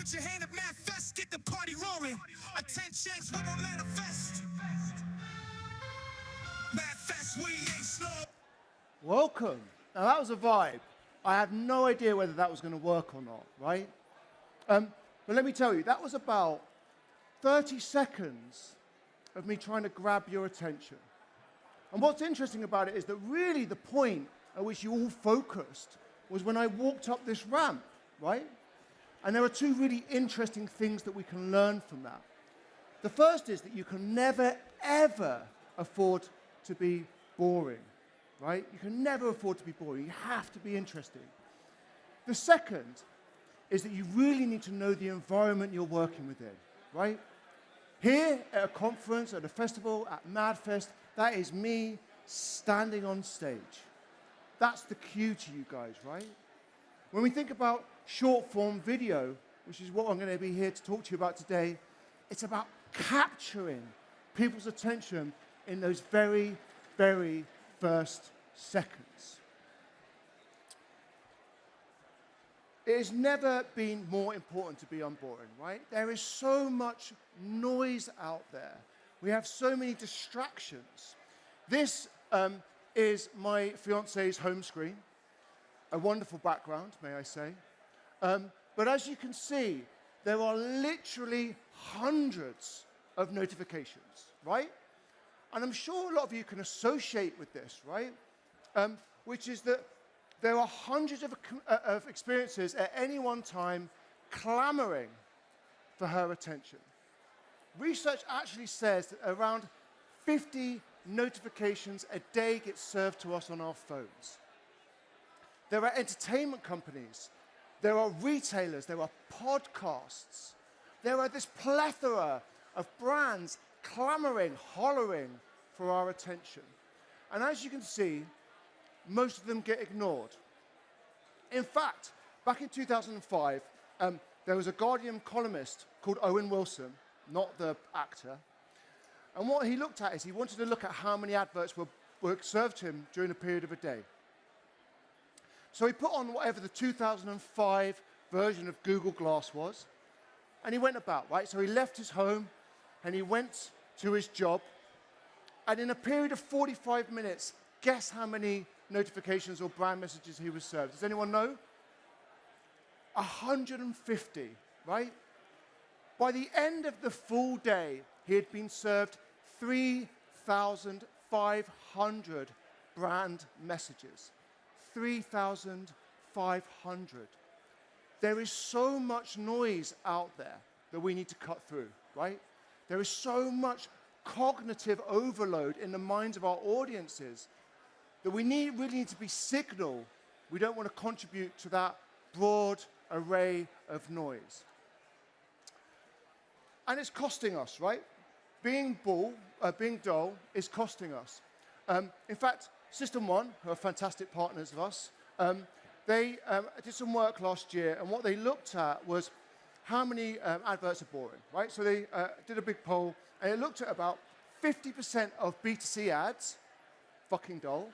Put your hand up, manifest, get the party roaring. Attentions, we gon' manifest. Manifest, we ain't slow. Welcome. Now that was a vibe. I have no idea whether that was going to work or not, right? But let me tell you, that was about 30 seconds of me trying to grab your attention. And what's interesting about it is that really the point at which you all focused was when I walked up this ramp, right? And there are two really interesting things that we can learn from that. The first is that you can never, ever afford to be boring, right? You can never afford to be boring. You have to be interesting. The second is that you really need to know the environment you're working within, right? Here at a conference, at a festival, at MadFest, that is me standing on stage. That's the cue to you guys, right? When we think about short-form video, which is what I'm going to be here to talk to you about today, it's about capturing people's attention in those very, very first seconds. It has never been more important to be unboring, right? There is so much noise out there. We have so many distractions. This is my fiance's home screen. A wonderful background, may I say. But as you can see, there are literally hundreds of notifications, right? And I'm sure a lot of you can associate with this, right? Which is that there are hundreds of experiences at any one time clamoring for her attention. Research actually says that around 50 notifications a day get served to us on our phones. There are entertainment companies, there are retailers, there are podcasts. There are this plethora of brands clamoring, hollering for our attention. And as you can see, most of them get ignored. In fact, back in 2005, there was a Guardian columnist called Owen Wilson, not the actor. And what he looked at is he wanted to look at how many adverts were served to him during a period of a day. So he put on whatever the 2005 version of Google Glass was, and he went about, right? So he left his home, and he went to his job, and in a period of 45 minutes, guess how many notifications or brand messages he was served? Does anyone know? 150, right? By the end of the full day, he had been served 3,500 brand messages. 3,500. There is so much noise out there that we need to cut through, right? There is so much cognitive overload in the minds of our audiences that we really need to be signal. We don't want to contribute to that broad array of noise. And it's costing us, right? Being dull is costing us. In fact, System One, who are fantastic partners of us, they did some work last year, and what they looked at was how many adverts are boring, right? So they did a big poll, and it looked at about 50% of B2C ads, fucking dull,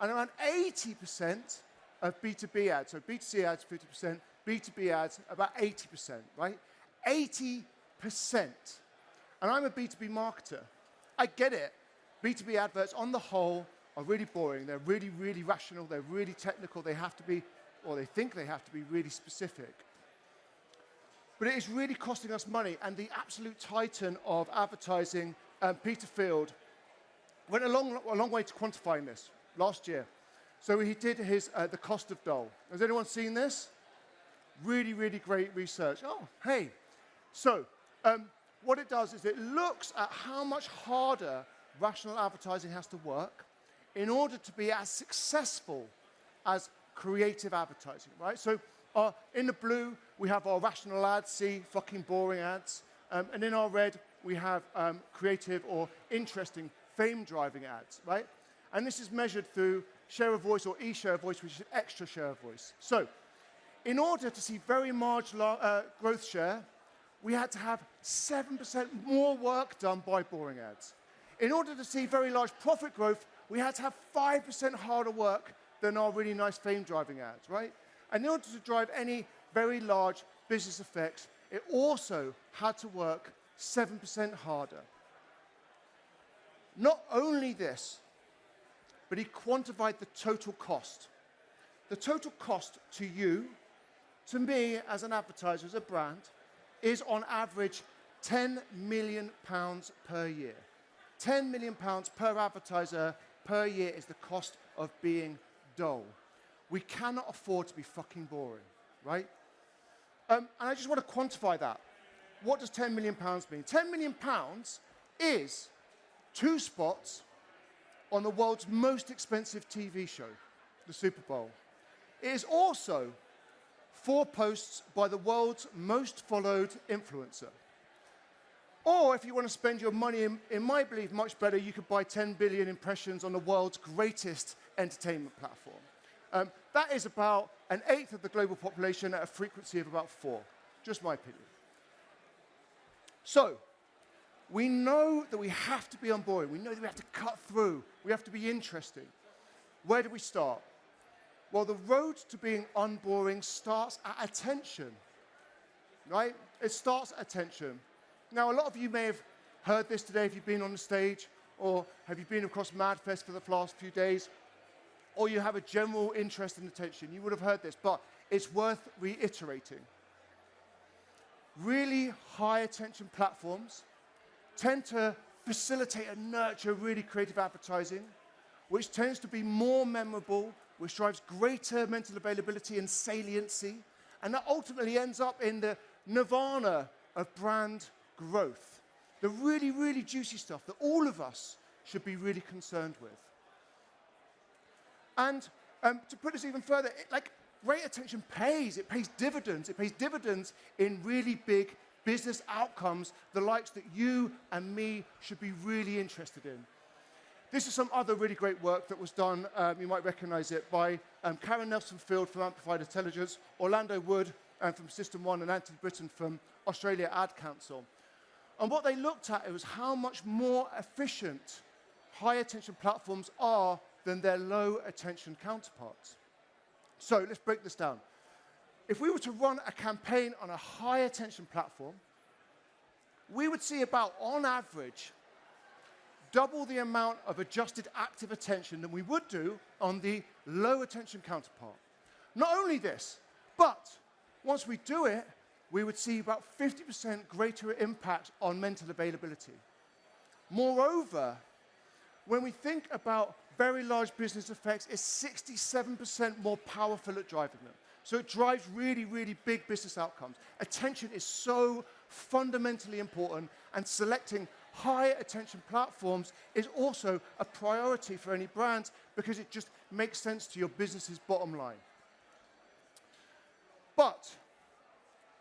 and around 80% of B2B ads. So B2C ads, 50%, B2B ads, about 80%, right? 80%. And I'm a B2B marketer. I get it. B2B adverts, on the whole, are really boring. They're really, really rational. They're really technical. They have to be, or they think they have to be, really specific. But it is really costing us money. And the absolute titan of advertising, Peter Field, went a long way to quantifying this last year. So he did his The Cost of Dull. Has anyone seen this? Really, really great research. Oh, hey. So what it does is it looks at how much harder rational advertising has to work in order to be as successful as creative advertising, right? So in the blue, we have our rational ads, see, fucking boring ads. And in our red, we have creative or interesting, fame-driving ads, right? And this is measured through share of voice or e-share of voice, which is extra share of voice. So in order to see very marginal growth share, we had to have 7% more work done by boring ads. In order to see very large profit growth, we had to have 5% harder work than our really nice fame-driving ads, right? And in order to drive any very large business effects, it also had to work 7% harder. Not only this, but he quantified the total cost. The total cost to you, to me as an advertiser, as a brand, is on average £10 million per year. £10 million per advertiser per year is the cost of being dull. We cannot afford to be fucking boring, right? And I just want to quantify that. What does £10 million mean? £10 million is 2 spots on the world's most expensive TV show, the Super Bowl. It is also 4 posts by the world's most followed influencer. Or if you want to spend your money, in my belief, much better, you could buy 10 billion impressions on the world's greatest entertainment platform. That is about 1/8 of the global population at a frequency of about 4. Just my opinion. So, we know that we have to be unboring. We know that we have to cut through. We have to be interesting. Where do we start? Well, the road to being unboring starts at attention, right? It starts at attention. Now, a lot of you may have heard this today if you've been on the stage, or have you been across MadFest for the last few days, or you have a general interest in attention. You would have heard this, but it's worth reiterating. Really high attention platforms tend to facilitate and nurture really creative advertising, which tends to be more memorable, which drives greater mental availability and saliency, and that ultimately ends up in the nirvana of brand growth. The really, really juicy stuff that all of us should be really concerned with. And to put this even further, great attention pays. It pays dividends. It pays dividends in really big business outcomes, the likes that you and me should be really interested in. This is some other really great work that was done, you might recognize it, by Karen Nelson-Field from Amplified Intelligence, Orlando Wood from System 1, and Anthony Britton from Australia Ad Council. And what they looked at was how much more efficient high attention platforms are than their low attention counterparts. So let's break this down. If we were to run a campaign on a high attention platform, we would see about, on average, double the amount of adjusted active attention than we would do on the low attention counterpart. Not only this, but once we do it, we would see about 50% greater impact on mental availability. Moreover, when we think about very large business effects, it's 67% more powerful at driving them. So it drives really, really big business outcomes. Attention is so fundamentally important, and selecting high attention platforms is also a priority for any brands because it just makes sense to your business's bottom line. But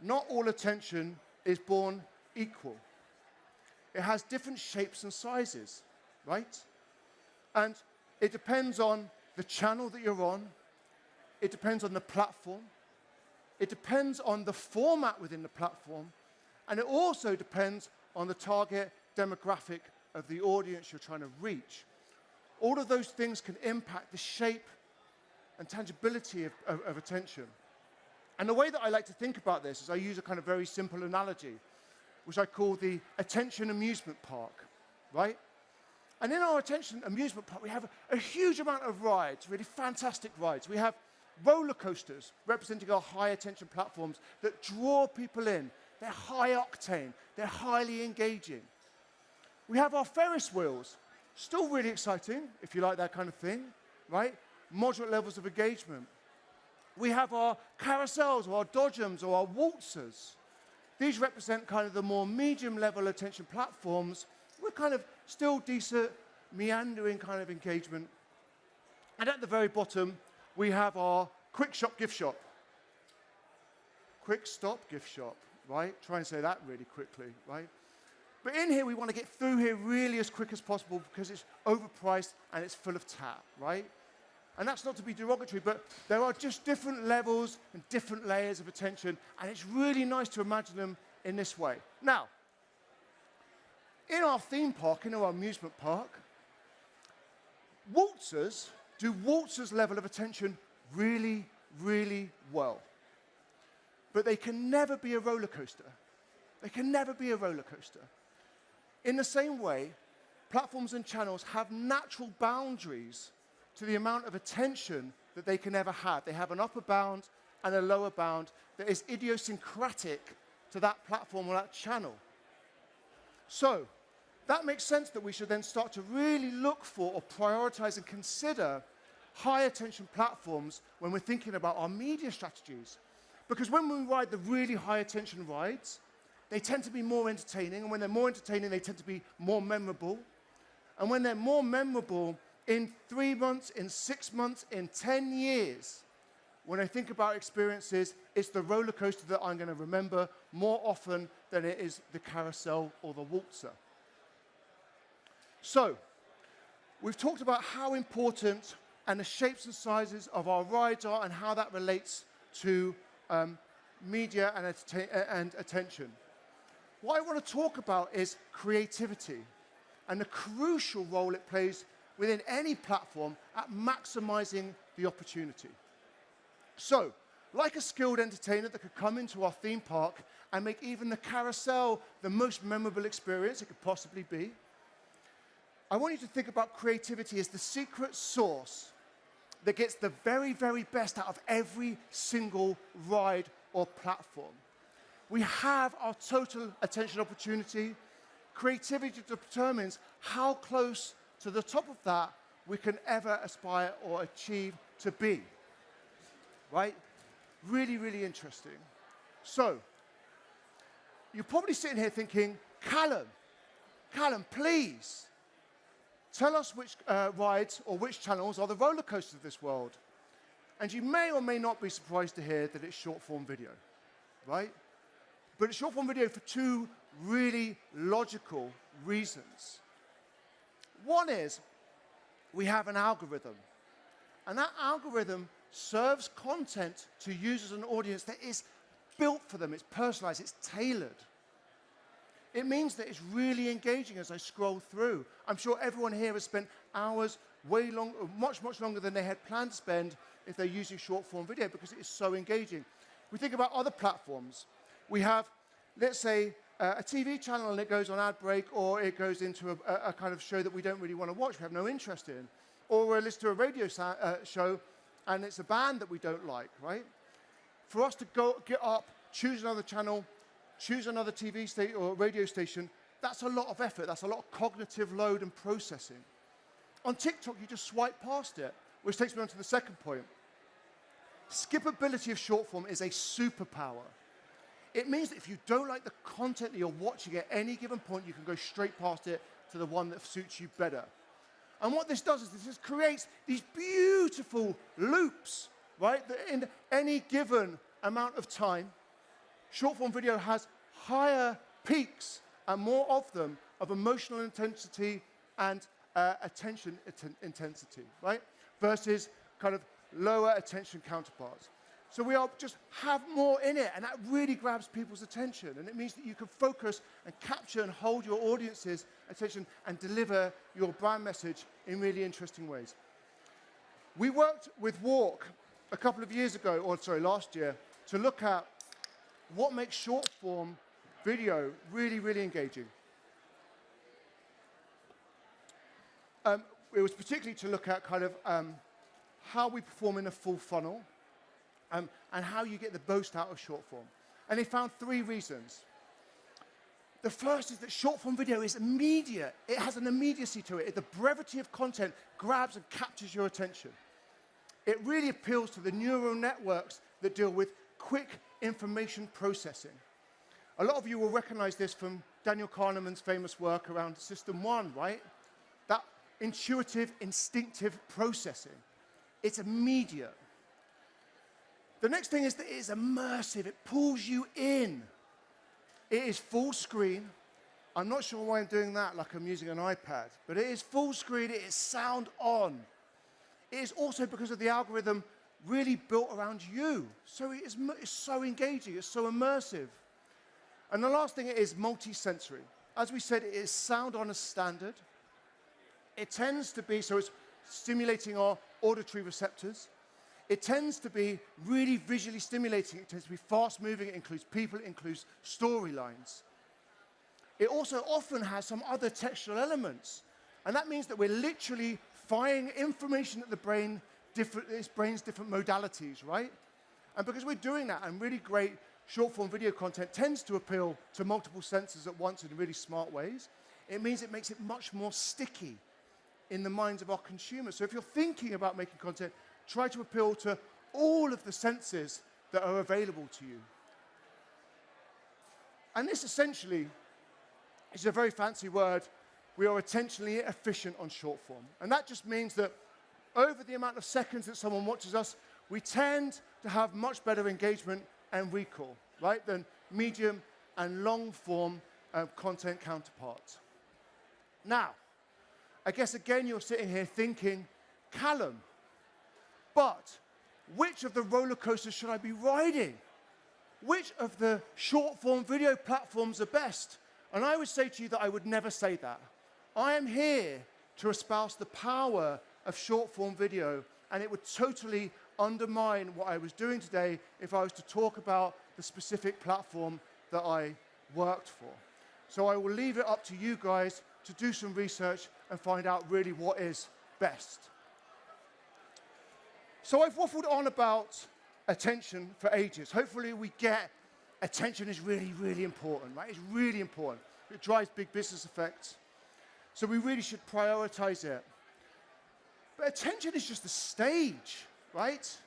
not all attention is born equal. It has different shapes and sizes, right? And it depends on the channel that you're on. It depends on the platform. It depends on the format within the platform. And it also depends on the target demographic of the audience you're trying to reach. All of those things can impact the shape and tangibility of attention. And the way that I like to think about this is I use a kind of very simple analogy, which I call the attention amusement park, right? And in our attention amusement park, we have a huge amount of rides, really fantastic rides. We have roller coasters representing our high attention platforms that draw people in. They're high octane, they're highly engaging. We have our Ferris wheels, still really exciting, if you like that kind of thing, right? Moderate levels of engagement. We have our carousels or our dodgems or our waltzers. These represent kind of the more medium level attention platforms with kind of still decent, meandering kind of engagement. And at the very bottom, we have our quick shop gift shop. Quick stop gift shop, right? Try and say that really quickly, right? But in here, we want to get through here really as quick as possible because it's overpriced and it's full of tat, right? And that's not to be derogatory, but there are just different levels and different layers of attention, and it's really nice to imagine them in this way. Now, in our theme park, in our amusement park, waltzers do waltzers' level of attention really, really well. but they can never be a roller coaster. They can never be a roller coaster. In the same way, platforms and channels have natural boundaries to the amount of attention that they can ever have. They have an upper bound and a lower bound that is idiosyncratic to that platform or that channel. So, that makes sense that we should then start to really look for or prioritize and consider high attention platforms when we're thinking about our media strategies. Because when we ride the really high attention rides, they tend to be more entertaining, and when they're more entertaining, they tend to be more memorable. And when they're more memorable, in 3 months, in 6 months, in 10 years, when I think about experiences, it's the roller coaster that I'm going to remember more often than it is the carousel or the waltzer. So, we've talked about how important and the shapes and sizes of our rides are and how that relates to media and attention. What I want to talk about is creativity and the crucial role it plays within any platform at maximizing the opportunity. So, like a skilled entertainer that could come into our theme park and make even the carousel the most memorable experience it could possibly be, I want you to think about creativity as the secret sauce that gets the very, very best out of every single ride or platform. We have our total attention opportunity. Creativity determines how close to the top of that we can ever aspire or achieve to be. Right? Really, really interesting. So, you're probably sitting here thinking, Callum, please, tell us which rides or which channels are the roller coasters of this world. And you may or may not be surprised to hear that it's short-form video, right? But it's short-form video for two really logical reasons. One is we have an algorithm, and that algorithm serves content to users and audience that is built for them, it's personalized, it's tailored. It means that it's really engaging as I scroll through. I'm sure everyone here has spent hours, much longer than they had planned to spend if they're using short-form video because it is so engaging. We think about other platforms. We have, let's say, a TV channel and it goes on ad break, or it goes into a kind of show that we don't really want to watch, we have no interest in. Or we're listening to a radio show and it's a band that we don't like, right? For us to get up, choose another channel, choose another TV station or radio station, that's a lot of effort, that's a lot of cognitive load and processing. On TikTok, you just swipe past it, which takes me on to the second point. Skippability of short form is a superpower. It means that if you don't like the content that you're watching at any given point, you can go straight past it to the one that suits you better. And what this does is this creates these beautiful loops, right? That in any given amount of time, short-form video has higher peaks and more of them of emotional intensity and attention intensity, right? Versus kind of lower attention counterparts. So we all just have more in it, and that really grabs people's attention. And it means that you can focus and capture and hold your audience's attention and deliver your brand message in really interesting ways. We worked with Walk a couple of years ago, or sorry, last year, to look at what makes short-form video really, really engaging. It was particularly to look at kind of how we perform in a full funnel, and how you get the most out of short form. And they found 3 reasons. The first is that short form video is immediate. It has an immediacy to it. The brevity of content grabs and captures your attention. It really appeals to the neural networks that deal with quick information processing. A lot of you will recognize this from Daniel Kahneman's famous work around System 1, right? That intuitive, instinctive processing. It's immediate. The next thing is that it is immersive. It pulls you in. It is full screen. I'm not sure why I'm doing that like I'm using an iPad, but it is full screen. It is sound on. It is also because of the algorithm really built around you. So it's so engaging. It's so immersive. And the last thing, it is multi-sensory. As we said, it is sound on as standard. It tends to be, so it's stimulating our auditory receptors. it tends to be really visually stimulating. It tends to be fast moving. It includes people, it includes storylines. It also often has some other textual elements. And that means that we're literally firing information at the brain, its brain's different modalities, right? And because we're doing that, and really great short-form video content tends to appeal to multiple senses at once in really smart ways, it means it makes it much more sticky in the minds of our consumers. So if you're thinking about making content, try to appeal to all of the senses that are available to you. And this essentially is a very fancy word. We are attentionally efficient on short form. And that just means that over the amount of seconds that someone watches us, we tend to have much better engagement and recall, right, than medium and long form content counterparts. Now, I guess again you're sitting here thinking, Callum, but which of the roller coasters should I be riding? Which of the short form video platforms are best? And I would say to you that I would never say that. I am here to espouse the power of short form video, and it would totally undermine what I was doing today if I was to talk about the specific platform that I worked for. So I will leave it up to you guys to do some research and find out really what is best. So I've waffled on about attention for ages. Hopefully we get attention is really, really important, right? It's really important. It drives big business effects. So we really should prioritize it. But attention is just the stage, right?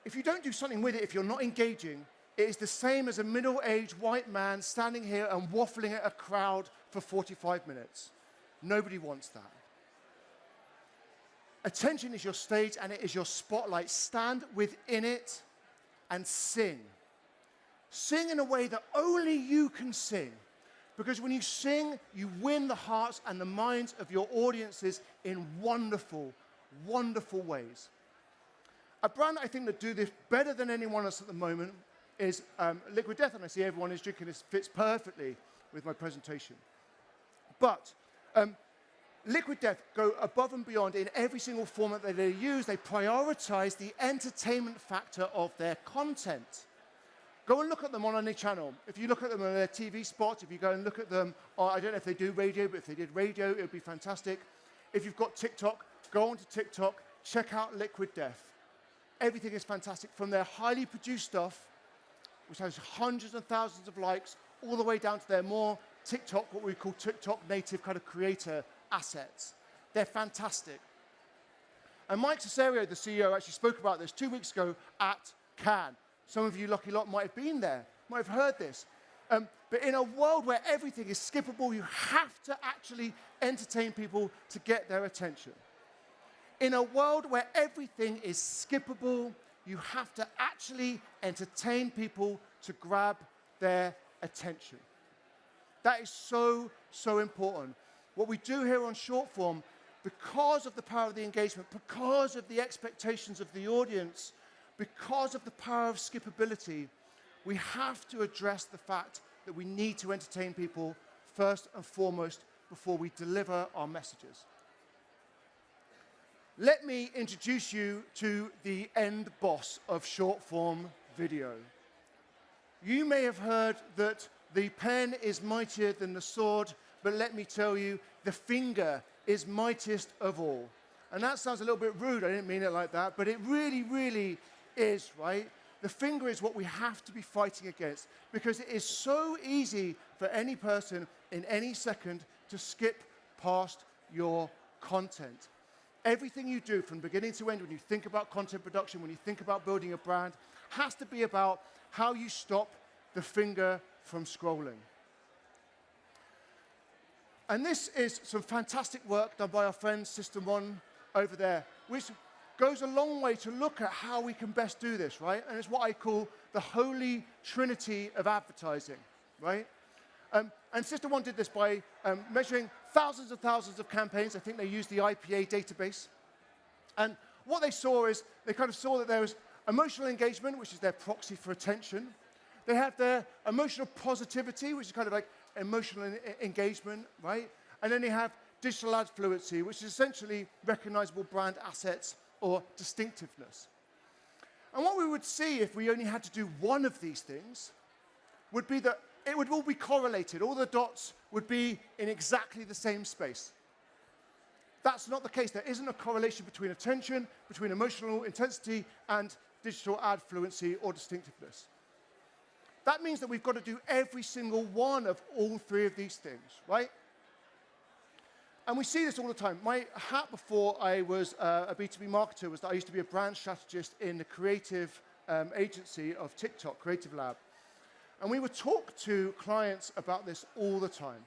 If you don't do something with it, if you're not engaging, it is the same as a middle-aged white man standing here and waffling at a crowd for 45 minutes. Nobody wants that. Attention is your stage and it is your spotlight. Stand within it and sing. Sing in a way that only you can sing. Because when you sing, you win the hearts and the minds of your audiences in wonderful, wonderful ways. A brand I think that do this better than anyone else at the moment is Liquid Death, and I see everyone is drinking this, fits perfectly with my presentation. But Liquid Death go above and beyond in every single format that they use. They prioritize the entertainment factor of their content. Go and look at them on any channel. If you look at them on their TV spots, if you go and look at them, I don't know if they do radio, but if they did radio, it would be fantastic. If you've got TikTok, go onto TikTok, check out Liquid Death. Everything is fantastic, from their highly produced stuff, which has hundreds of thousands of likes, all the way down to their more TikTok, what we call TikTok native kind of creator assets. They're fantastic. And Mike Cesario, the CEO, actually spoke about this 2 weeks ago at Cannes. Some of you lucky lot might have been there, might have heard this. But in a world where everything is skippable, you have to actually entertain people to get their attention. In a world where everything is skippable, you have to actually entertain people to grab their attention. That is so, so important. What we do here on short form, because of the power of the engagement, because of the expectations of the audience, because of the power of skippability, we have to address the fact that we need to entertain people first and foremost before we deliver our messages. Let me introduce you to the end boss of short form video. You may have heard that the pen is mightier than the sword, but let me tell you, the finger is mightiest of all. And that sounds a little bit rude, I didn't mean it like that, but it really, really is, right? The finger is what we have to be fighting against, because it is so easy for any person in any second to skip past your content. Everything you do from beginning to end, when you think about content production, when you think about building a brand, has to be about how you stop the finger from scrolling. And this is some fantastic work done by our friends System 1 over there, which goes a long way to look at how we can best do this, right? And it's what I call the holy trinity of advertising, right? And System 1 did this by measuring thousands and thousands of campaigns. I think they used the IPA database. And what they saw is, they kind of saw that there was emotional engagement, which is their proxy for attention. They have their emotional positivity, which is kind of like emotional engagement, right? And then they have digital ad fluency, which is essentially recognizable brand assets or distinctiveness. And what we would see if we only had to do one of these things would be that it would all be correlated. All the dots would be in exactly the same space. That's not the case. There isn't a correlation between attention, between emotional intensity, and digital ad fluency or distinctiveness. That means that we've got to do every single one of all three of these things, right? And we see this all the time. My hat before I was a B2B marketer was that I used to be a brand strategist in the creative agency of TikTok, Creative Lab. And we would talk to clients about this all the time.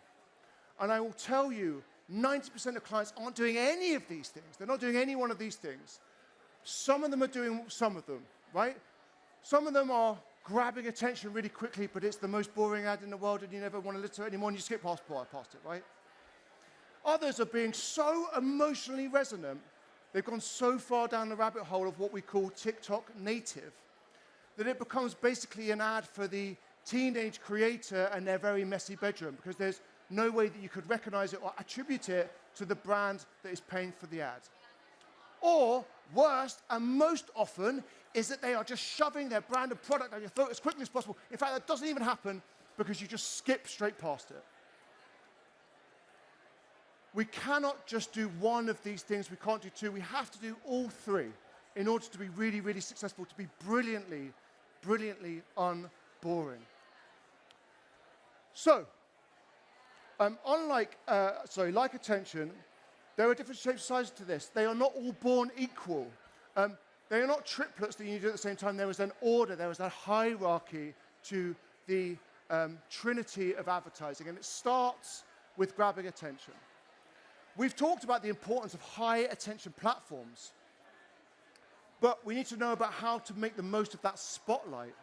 And I will tell you, 90% of clients aren't doing any of these things. They're not doing any one of these things. Some of them are doing some of them, right? Some of them are grabbing attention really quickly, but it's the most boring ad in the world and you never want to listen to it anymore and you skip past it, right? Others are being so emotionally resonant, they've gone so far down the rabbit hole of what we call TikTok native, that it becomes basically an ad for the teenage creator and their very messy bedroom, because there's no way that you could recognize it or attribute it to the brand that is paying for the ad. Or, worst and most often, is that they are just shoving their brand and product down your throat as quickly as possible. In fact, that doesn't even happen because you just skip straight past it. We cannot just do one of these things. We can't do two. We have to do all three in order to be really, really successful, to be brilliantly, brilliantly unboring. So, like attention, there are different shapes and sizes to this. They are not all born equal. They are not triplets that you need to do at the same time. There is an order, there is a hierarchy to the trinity of advertising, and it starts with grabbing attention. We've talked about the importance of high attention platforms, but we need to know about how to make the most of that spotlight.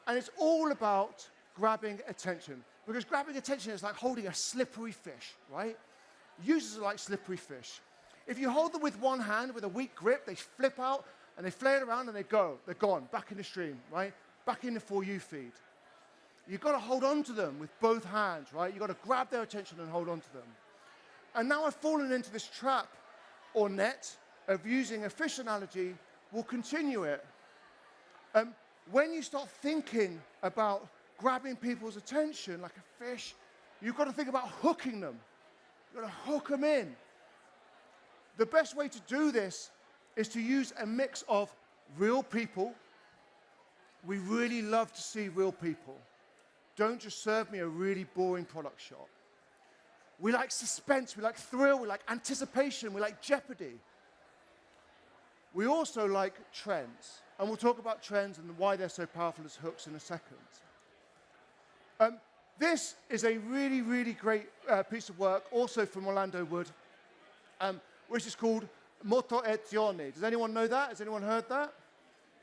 And it's all about grabbing attention, because grabbing attention is like holding a slippery fish, right? Users are like slippery fish. If you hold them with one hand with a weak grip, they flip out and they flail around and they go. They're gone, back in the stream, right? Back in the For You feed. You've got to hold on to them with both hands, right? You've got to grab their attention and hold on to them. And now I've fallen into this trap or net of using a fish analogy. We'll continue it. When you start thinking about grabbing people's attention like a fish, you've got to think about hooking them. You've got to hook them in. The best way to do this is to use a mix of real people. We really love to see real people. Don't just serve me a really boring product shot. We like suspense, we like thrill, we like anticipation, we like jeopardy. We also like trends. And we'll talk about trends and why they're so powerful as hooks in a second. This is a really, really great piece of work, also from Orlando Wood, which is called Motivazione. Does anyone know that? Has anyone heard that?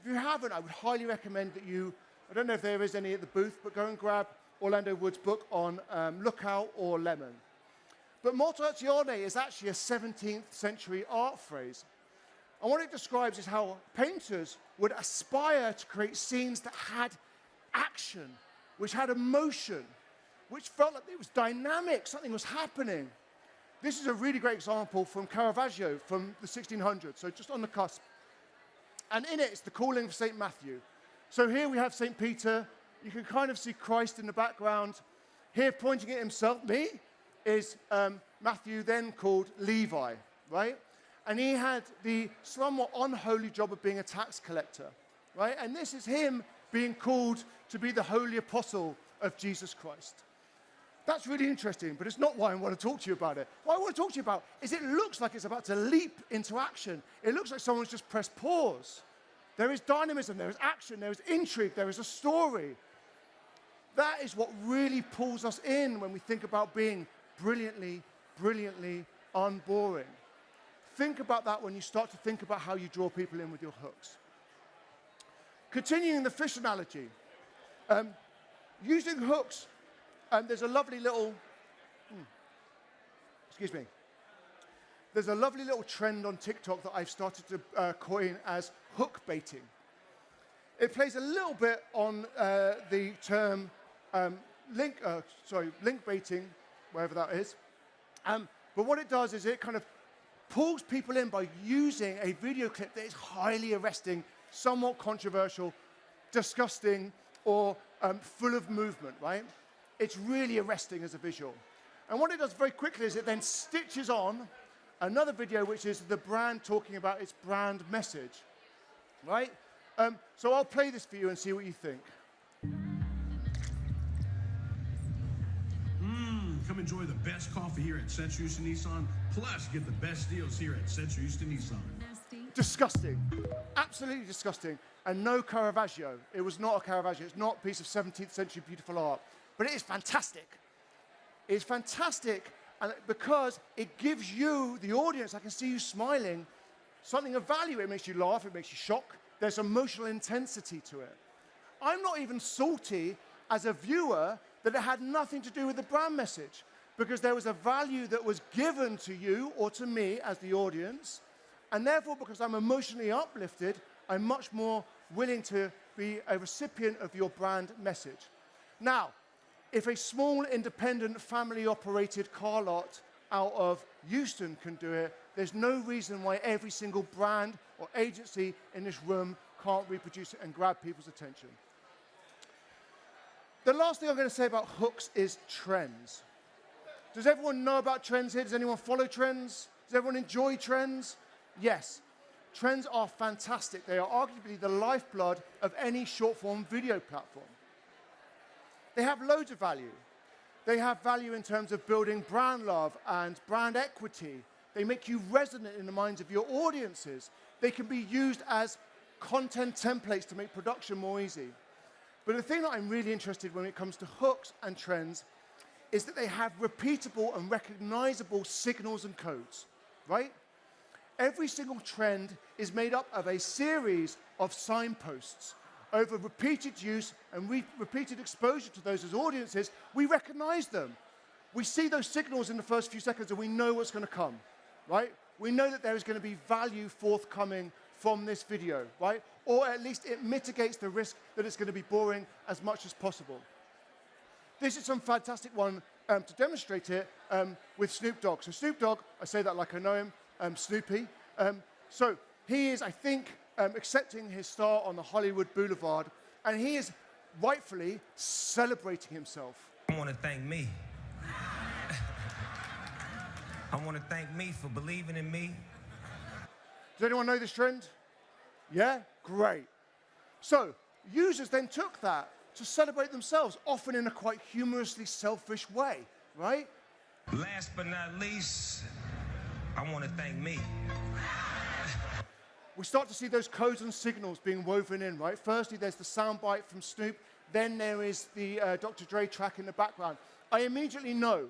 If you haven't, I would highly recommend that you, I don't know if there is any at the booth, but go and grab Orlando Wood's book on Lookout or Lemon. But motivazione is actually a 17th century art phrase. And what it describes is how painters would aspire to create scenes that had action, which had emotion, which felt like it was dynamic, something was happening. This is a really great example from Caravaggio from the 1600s, so just on the cusp. And in it, it's the calling of St. Matthew. So here we have St. Peter. You can kind of see Christ in the background. Here pointing at himself, me, is Matthew, then called Levi, right? And he had the somewhat unholy job of being a tax collector, right? And this is him being called to be the holy apostle of Jesus Christ. That's really interesting, but it's not why I want to talk to you about it. What I want to talk to you about is it looks like it's about to leap into action. It looks like someone's just pressed pause. There is dynamism, there is action, there is intrigue, there is a story. That is what really pulls us in when we think about being brilliantly, brilliantly unboring. Think about that when you start to think about how you draw people in with your hooks. Continuing the fish analogy, using hooks, there's a lovely little, there's a lovely little trend on TikTok that I've started to coin as hook baiting. It plays a little bit on the term link baiting, wherever that is. But what it does is it kind of pulls people in by using a video clip that is highly arresting, somewhat controversial, disgusting, or full of movement, right? It's really arresting as a visual. And what it does very quickly is it then stitches on another video, which is the brand talking about its brand message, right? So I'll play this for you and see what you think. Come enjoy the best coffee here at Central Houston Nissan. Plus, get the best deals here at Central Houston Nissan. Disgusting. Absolutely disgusting. And no Caravaggio. It was not a Caravaggio. It's not a piece of 17th century beautiful art. But it is fantastic. It's fantastic because it gives you, the audience, I can see you smiling, something of value. It makes you laugh. It makes you shock. There's emotional intensity to it. I'm not even salty as a viewer that it had nothing to do with the brand message, because there was a value that was given to you or to me as the audience, and therefore, because I'm emotionally uplifted, I'm much more willing to be a recipient of your brand message. Now, if a small, independent, family-operated car lot out of Houston can do it, there's no reason why every single brand or agency in this room can't reproduce it and grab people's attention. The last thing I'm going to say about hooks is trends. Does everyone know about trends here? Does anyone follow trends? Does everyone enjoy trends? Yes. Trends are fantastic. They are arguably the lifeblood of any short-form video platform. They have loads of value. They have value in terms of building brand love and brand equity. They make you resonant in the minds of your audiences. They can be used as content templates to make production more easy. But the thing that I'm really interested in when it comes to hooks and trends is that they have repeatable and recognizable signals and codes, right? Every single trend is made up of a series of signposts. Over repeated use and repeated exposure to those as audiences, we recognize them. We see those signals in the first few seconds and we know what's going to come, right? We know that there is going to be value forthcoming from this video, right? Or at least it mitigates the risk that it's going to be boring as much as possible. This is some fantastic one to demonstrate it with Snoop Dogg. So Snoop Dogg, I say that like I know him, Snoopy. So he is, I think, accepting his star on the Hollywood Boulevard, and he is rightfully celebrating himself. I want to thank me. I want to thank me for believing in me. Does anyone know this trend? Yeah? Great. So users then took that to celebrate themselves, often in a quite humorously selfish way, right? Last but not least, I want to thank me. We start to see those codes and signals being woven in, right? Firstly, there's the soundbite from Snoop. Then there is the Dr. Dre track in the background. I immediately know.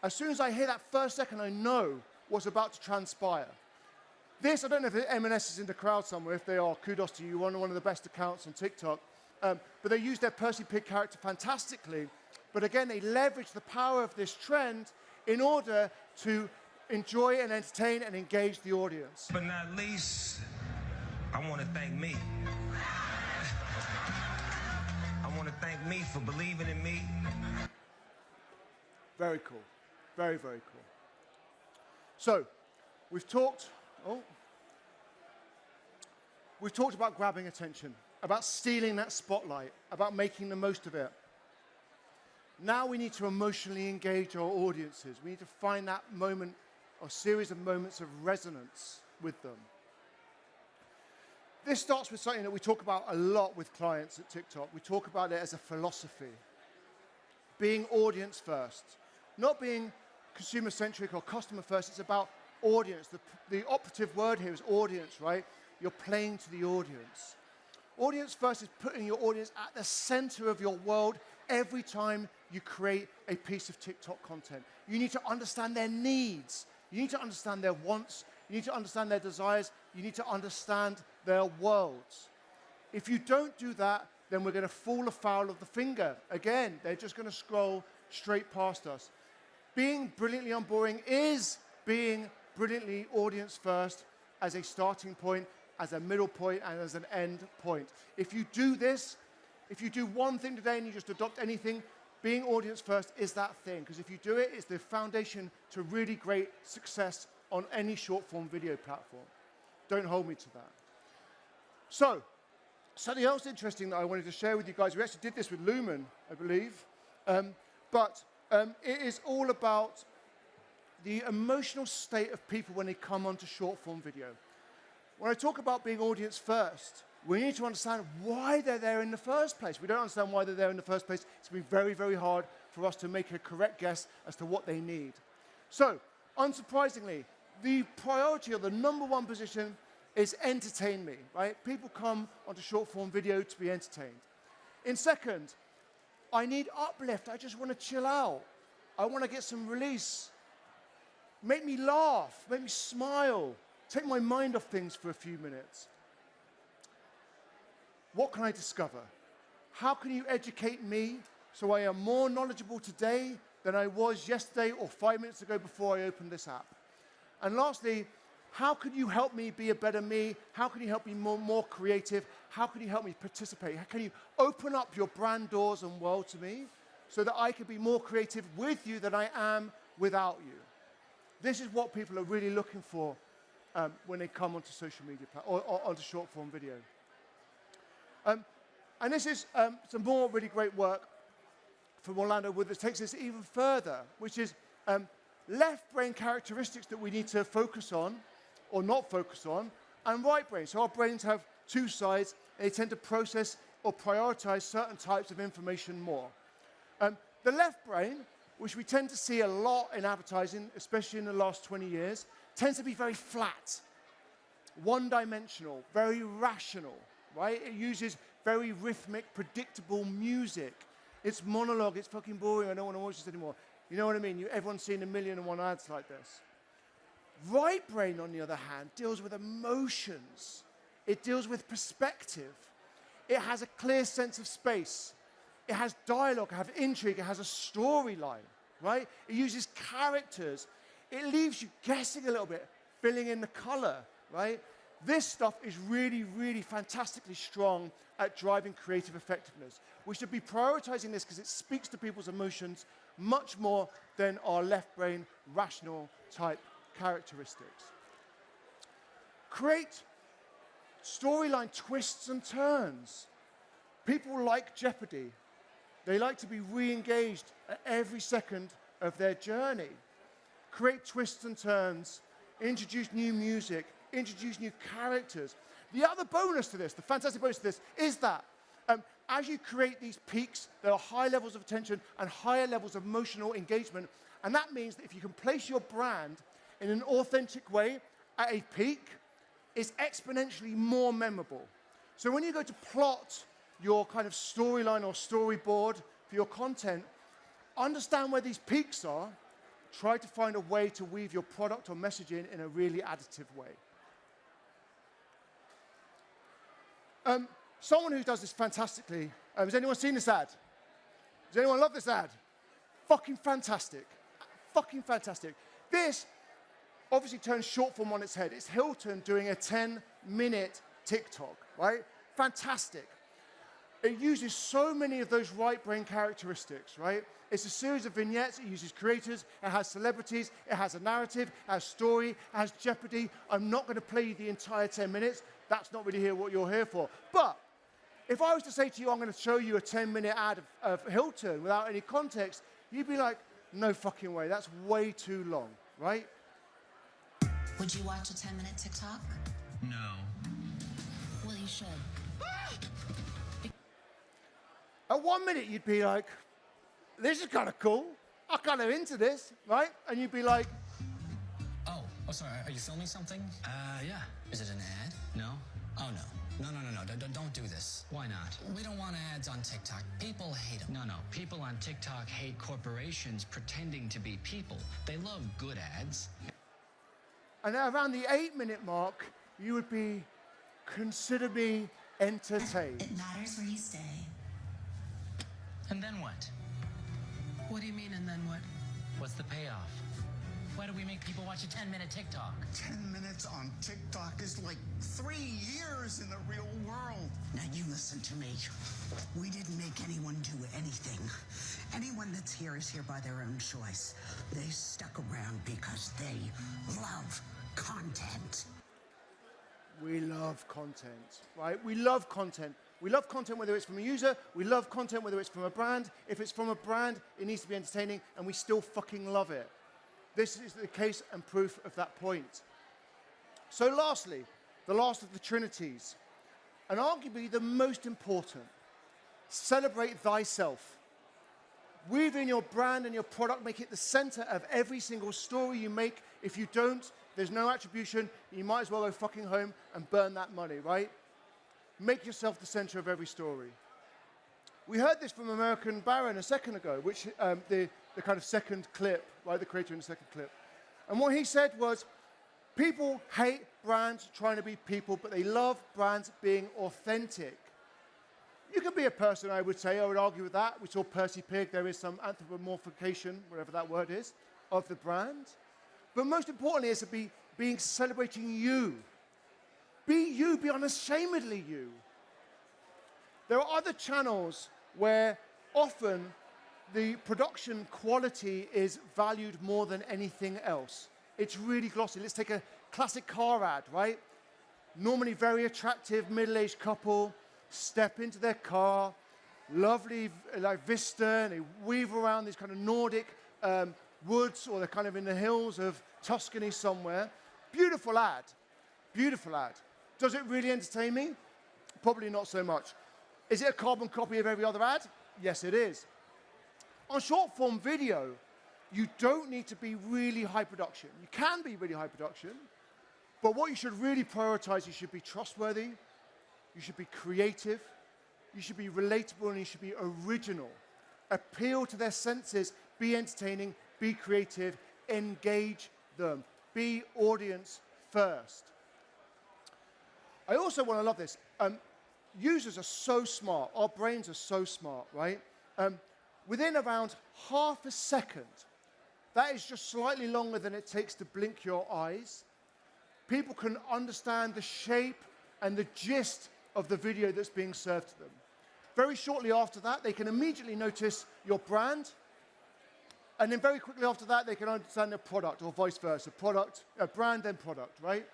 As soon as I hear that first second, I know what's about to transpire. This, I don't know if M&S is in the crowd somewhere. If they are, kudos to you. One of the best accounts on TikTok. But they use their Percy Pig character fantastically. But again, they leverage the power of this trend in order to enjoy and entertain and engage the audience. But not least, I want to thank me. I want to thank me for believing in me. Very cool. Very, very cool. So, we've talked about grabbing attention, about stealing that spotlight, about making the most of it. Now we need to emotionally engage our audiences. We need to find that moment or series of moments of resonance with them. This starts with something that we talk about a lot with clients at TikTok. We talk about it as a philosophy. Being audience first. Not being consumer-centric or customer first. It's about audience. The operative word here is audience, right? You're playing to the audience. Audience first is putting your audience at the center of your world every time you create a piece of TikTok content. You need to understand their needs. You need to understand their wants. You need to understand their desires. You need to understand their worlds. If you don't do that, then we're going to fall afoul of the finger. Again, they're just going to scroll straight past us. Being brilliantly unboring is being brilliantly audience first as a starting point, as a middle point, and as an end point. If you do this, if you do one thing today and you just adopt anything, being audience first is that thing. Because if you do it, it's the foundation to really great success on any short-form video platform. Don't hold me to that. So, something else interesting that I wanted to share with you guys, we actually did this with Lumen, I believe, but it is all about the emotional state of people when they come onto short-form video. When I talk about being audience first, we need to understand why they're there in the first place. We don't understand why they're there in the first place. It's going to be very, very hard for us to make a correct guess as to what they need. So, unsurprisingly, the priority or the number one position is entertain me, right? People come onto short-form video to be entertained. In second, I need uplift. I just want to chill out. I want to get some release. Make me laugh, make me smile, take my mind off things for a few minutes. What can I discover? How can you educate me so I am more knowledgeable today than I was yesterday or 5 minutes ago before I opened this app? And lastly, how can you help me be a better me? How can you help me more creative? How can you help me participate? How can you open up your brand doors and world to me so that I can be more creative with you than I am without you? This is what people are really looking for when they come onto social media or onto short-form video. And this is some more really great work from Orlando Wood that takes this even further, which is left brain characteristics that we need to focus on or not focus on, and right brain. So our brains have two sides, and they tend to process or prioritize certain types of information more. The left brain, which we tend to see a lot in advertising, especially in the last 20 years, tends to be very flat, one-dimensional, very rational, right? It uses very rhythmic, predictable music. It's monologue, it's fucking boring, I don't want to watch this anymore. You know what I mean? Everyone's seen 1,000,001 ads like this. Right brain, on the other hand, deals with emotions. It deals with perspective. It has a clear sense of space. It has dialogue, it has intrigue, it has a storyline, right? It uses characters. It leaves you guessing a little bit, filling in the color, right? This stuff is really, really fantastically strong at driving creative effectiveness. We should be prioritizing this because it speaks to people's emotions much more than our left brain rational type characteristics. Create storyline twists and turns. People like Jeopardy. They like to be re-engaged at every second of their journey. Create twists and turns, introduce new music, introduce new characters. The other bonus to this, the fantastic bonus to this, is that as you create these peaks, there are high levels of attention and higher levels of emotional engagement. And that means that if you can place your brand in an authentic way at a peak, it's exponentially more memorable. So when you go to plot your kind of storyline or storyboard for your content, understand where these peaks are, try to find a way to weave your product or messaging in a really additive way. Someone who does this fantastically, has anyone seen this ad? Does anyone love this ad? Fucking fantastic. Fucking fantastic. This obviously turns short form on its head. It's Hilton doing a 10-minute TikTok, right? Fantastic. It uses so many of those right brain characteristics, right? It's a series of vignettes. It uses creators. It has celebrities. It has a narrative. It has story. It has Jeopardy. I'm not going to play you the entire 10 minutes. That's not really what you're here for. But if I was to say to you, I'm going to show you a 10-minute ad of Hilton without any context, you'd be like, no fucking way. That's way too long, right? Would you watch a 10-minute TikTok? No. Well, you should. At 1 minute, you'd be like, this is kind of cool. I'm kind of into this, right? And you'd be like, Oh, sorry, are you filming something? Yeah. Is it an ad? No? Oh, no. No, don't do this. Why not? We don't want ads on TikTok. People hate them. No. People on TikTok hate corporations pretending to be people. They love good ads. and around the 8-minute mark, you would be, consider me entertained. It matters where you stay. And then what? What do you mean, and then what? What's the payoff? Why do we make people watch a 10-minute TikTok? 10 minutes on TikTok is like 3 years in the real world. Now you listen to me. We didn't make anyone do anything. Anyone that's here is here by their own choice. They stuck around because they love content. We love content, right? We love content. We love content whether it's from a user. We love content whether it's from a brand. If it's from a brand, it needs to be entertaining, and we still fucking love it. This is the case and proof of that point. So lastly, the last of the Trinities, and arguably the most important, celebrate thyself. Weave in your brand and your product, make it the center of every single story you make. If you don't, there's no attribution. You might as well go fucking home and burn that money, right? Make yourself the center of every story. We heard this from American Baron a second ago, which the kind of second clip, right? The creator in the second clip. And what he said was, people hate brands trying to be people, but they love brands being authentic. You can be a person, I would say. I would argue with that. We saw Percy Pig. There is some anthropomorphication, whatever that word is, of the brand. But most importantly, it's to be celebrating you. Be you. Be unashamedly you. There are other channels where often the production quality is valued more than anything else. It's really glossy. Let's take a classic car ad, right? Normally very attractive middle-aged couple step into their car, lovely like vista, and they weave around these kind of Nordic woods, or they're kind of in the hills of Tuscany somewhere. Beautiful ad. Beautiful ad. Does it really entertain me? Probably not so much. Is it a carbon copy of every other ad? Yes, it is. On short form video, you don't need to be really high production. You can be really high production, but what you should really prioritize, you should be trustworthy, you should be creative, you should be relatable, and you should be original. Appeal to their senses, be entertaining, be creative, engage them. Be audience first. I also want to love this. Users are so smart. Our brains are so smart, right? Within around half a second, that is just slightly longer than it takes to blink your eyes, people can understand the shape and the gist of the video that's being served to them. Very shortly after that, they can immediately notice your brand, and then very quickly after that, they can understand the product, or vice versa. Brand, then product, right?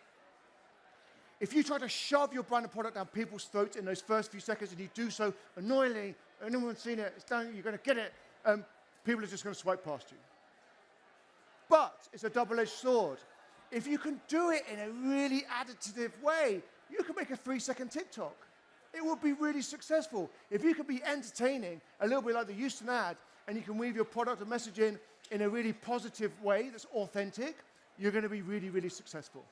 If you try to shove your brand and product down people's throats in those first few seconds, and you do so annoyingly, and no one's seen it, it's down, you're going to get it, people are just going to swipe past you. But it's a double-edged sword. If you can do it in a really additive way, you can make a 3-second TikTok. It will be really successful. If you can be entertaining, a little bit like the Houston ad, and you can weave your product and message in a really positive way that's authentic, you're going to be really, really successful.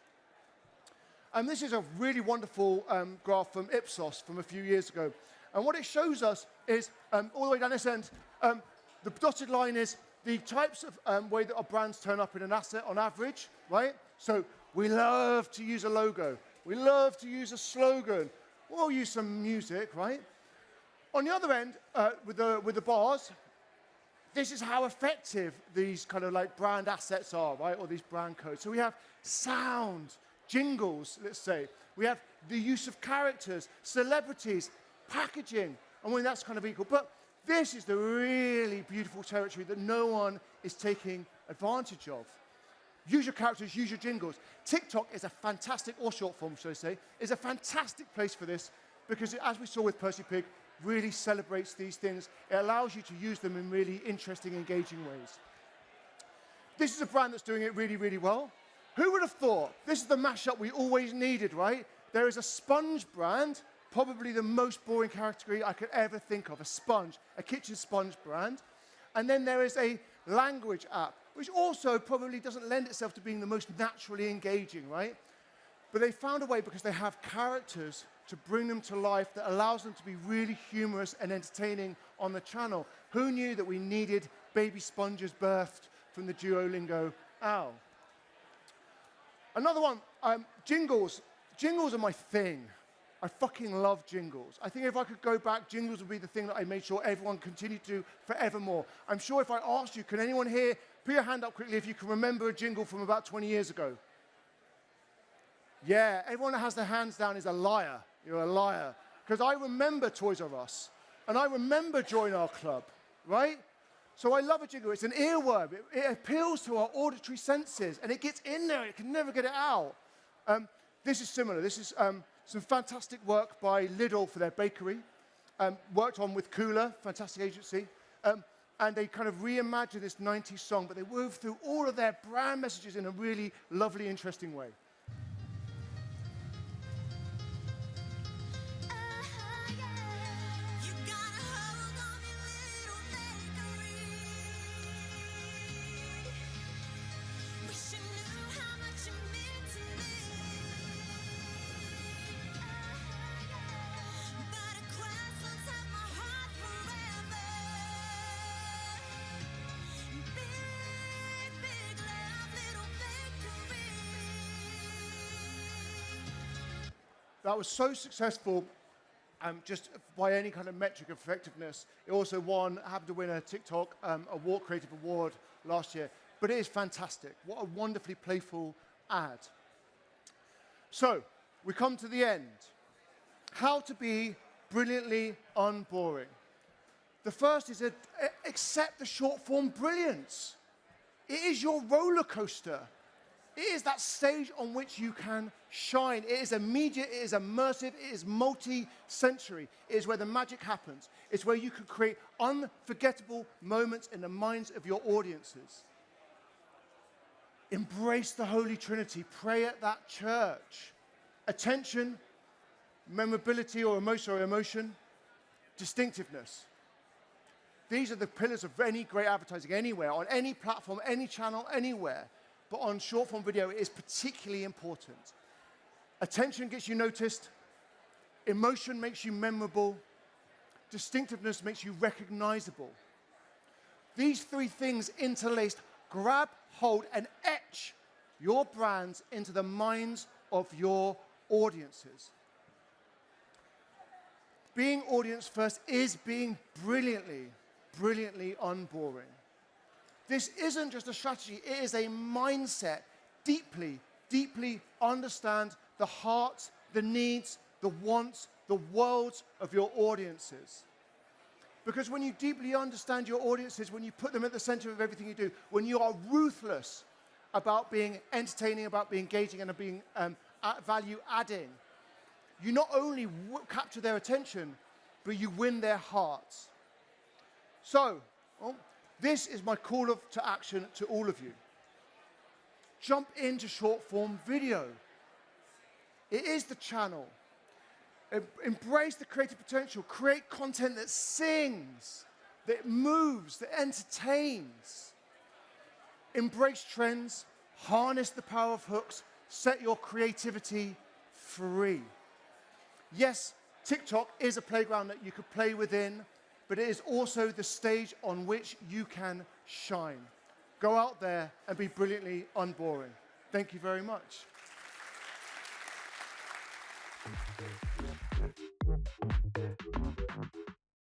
And this is a really wonderful graph from Ipsos from a few years ago. And what it shows us is, all the way down this end, the dotted line is the types of way that our brands turn up in an asset on average, right? So we love to use a logo. We love to use a slogan. We'll use some music, right? On the other end, with the bars, this is how effective these kind of like brand assets are, right? Or these brand codes. So we have sound, jingles, let's say. We have the use of characters, celebrities, packaging, and when that's kind of equal. But this is the really beautiful territory that no one is taking advantage of. Use your characters, use your jingles. TikTok is a fantastic, or short form, should I say, is a fantastic place for this because, as we saw with Percy Pig, really celebrates these things. It allows you to use them in really interesting, engaging ways. This is a brand that's doing it really, really well. Who would have thought? This is the mashup we always needed, right? There is a sponge brand, probably the most boring category I could ever think of, a sponge, a kitchen sponge brand. And then there is a language app, which also probably doesn't lend itself to being the most naturally engaging, right? But they found a way, because they have characters, to bring them to life that allows them to be really humorous and entertaining on the channel. Who knew that we needed baby sponges birthed from the Duolingo owl? Another one, jingles. Jingles are my thing. I fucking love jingles. I think if I could go back, jingles would be the thing that I made sure everyone continued to do forevermore. I'm sure if I asked you, can anyone here, put your hand up quickly if you can remember a jingle from about 20 years ago? Yeah, everyone that has their hands down is a liar. You're a liar. Because I remember Toys R Us, and I remember Join Our Club, right? So I love a jingle. It's an earworm. It appeals to our auditory senses, and it gets in there. It can never get it out. This is similar. This is some fantastic work by Lidl for their bakery, worked on with Cooler, fantastic agency. And they kind of reimagined this 90s song, but they wove through all of their brand messages in a really lovely, interesting way. That was so successful, just by any kind of metric of effectiveness. It also happened to win a TikTok Award, Creative Award last year. But it is fantastic. What a wonderfully playful ad. So, we come to the end. How to be brilliantly unboring. The first is accept the short form brilliance. It is your roller coaster. It is that stage on which you can shine. It is immediate, it is immersive, it is multi-sensory. It is where the magic happens. It's where you can create unforgettable moments in the minds of your audiences. Embrace the Holy Trinity. Pray at that church. Attention, memorability or emotion, distinctiveness. These are the pillars of any great advertising anywhere, on any platform, any channel, anywhere. But on short-form video, it is particularly important. Attention gets you noticed. Emotion makes you memorable. Distinctiveness makes you recognizable. These three things interlaced grab hold and etch your brands into the minds of your audiences. Being audience first is being brilliantly unboring. This isn't just a strategy, it is a mindset. Deeply understand the hearts, the needs, the wants, the worlds of your audiences. Because when you deeply understand your audiences, when you put them at the center of everything you do, when you are ruthless about being entertaining, about being engaging, and being value adding, you not only capture their attention, but you win their hearts. So, this is my call to action to all of you. Jump into short-form video. It is the channel. Embrace the creative potential. Create content that sings, that moves, that entertains. Embrace trends. Harness the power of hooks. Set your creativity free. Yes, TikTok is a playground that you could play within, but it is also the stage on which you can shine. Go out there and be brilliantly unboring. Thank you very much.